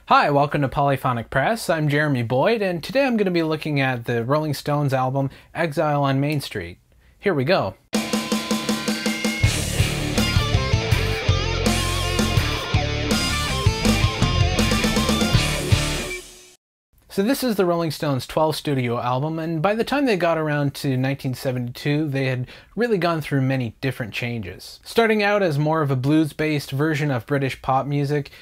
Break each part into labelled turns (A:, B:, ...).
A: Hi, welcome to Polyphonic Press. I'm Jeremy Boyd, and today I'm going to be looking at the Rolling Stones album Exile on Main St. Here we go. So this is the Rolling Stones' 12th studio album, and by the time they got around to 1972, they had really gone through many different changes. Starting out as more of a blues-based version of British pop music,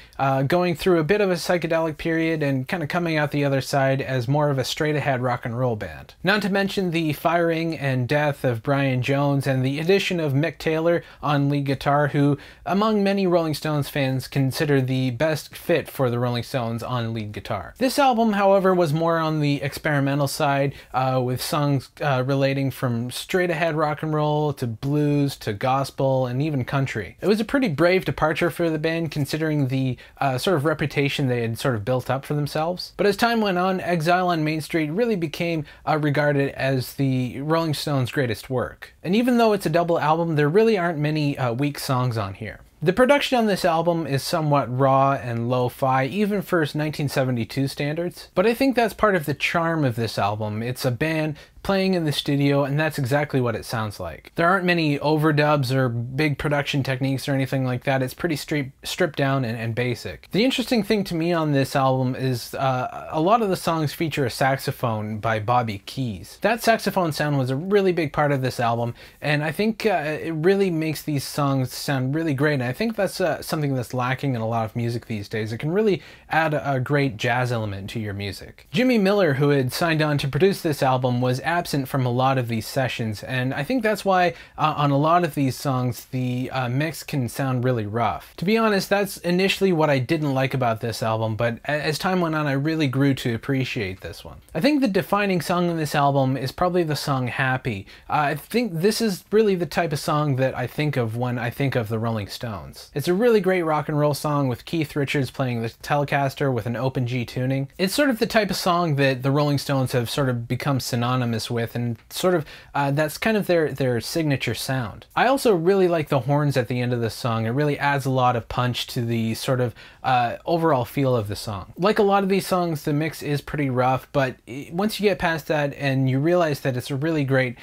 A: going through a bit of a psychedelic period, and kind of coming out the other side as more of a straight-ahead rock and roll band. Not to mention the firing and death of Brian Jones and the addition of Mick Taylor on lead guitar, who, among many Rolling Stones fans, consider the best fit for the Rolling Stones on lead guitar. This album, however, was more on the experimental side, with songs relating from straight ahead rock and roll to blues to gospel and even country. It was a pretty brave departure for the band considering the sort of reputation they had sort of built up for themselves. But as time went on, Exile on Main St. really became regarded as the Rolling Stones' greatest work. And even though it's a double album, there really aren't many weak songs on here. The production on this album is somewhat raw and lo-fi, even for 1972 standards, but I think that's part of the charm of this album. It's a band playing in the studio, and that's exactly what it sounds like. There aren't many overdubs or big production techniques or anything like that. It's pretty stripped down and basic. The interesting thing to me on this album is a lot of the songs feature a saxophone by Bobby Keys. That saxophone sound was a really big part of this album, and I think it really makes these songs sound really great, and I think that's something that's lacking in a lot of music these days. It can really add a great jazz element to your music. Jimmy Miller, who had signed on to produce this album, was absent from a lot of these sessions, and I think that's why on a lot of these songs the mix can sound really rough. To be honest, that's initially what I didn't like about this album, but as time went on I really grew to appreciate this one. I think the defining song on this album is probably the song Happy. I think this is really the type of song that I think of when I think of the Rolling Stones. It's a really great rock and roll song with Keith Richards playing the Telecaster with an open G tuning. It's sort of the type of song that the Rolling Stones have sort of become synonymous with, and sort of that's kind of their signature sound. I also really like the horns at the end of this song. It really adds a lot of punch to the sort of overall feel of the song. Like a lot of these songs, the mix is pretty rough, but once you get past that and you realize that it's a really great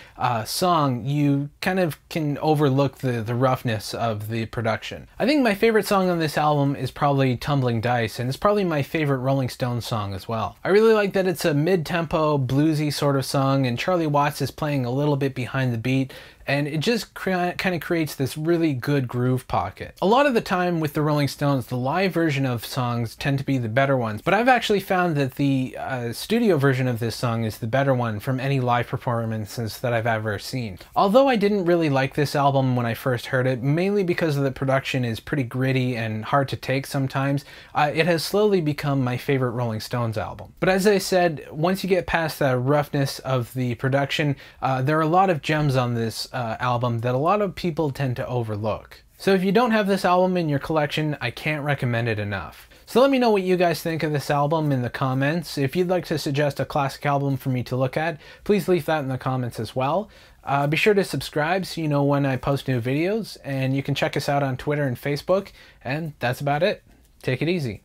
A: song, you kind of can overlook the roughness of the production. I think my favorite song on this album is probably Tumbling Dice, and it's probably my favorite Rolling Stones song as well. I really like that it's a mid-tempo, bluesy sort of song, and Charlie Watts is playing a little bit behind the beat, and it just kind of creates this really good groove pocket. A lot of the time with the Rolling Stones, the live version of songs tend to be the better ones, but I've actually found that the studio version of this song is the better one from any live performances that I've ever seen. Although I didn't really like this album when I first heard it, mainly because the production is pretty gritty and hard to take sometimes, it has slowly become my favorite Rolling Stones album. But as I said, once you get past the roughness of the production, there are a lot of gems on this album that a lot of people tend to overlook. So if you don't have this album in your collection, I can't recommend it enough. So let me know what you guys think of this album in the comments. If you'd like to suggest a classic album for me to look at, please leave that in the comments as well. Be sure to subscribe so you know when I post new videos, and you can check us out on Twitter and Facebook, and that's about it. Take it easy.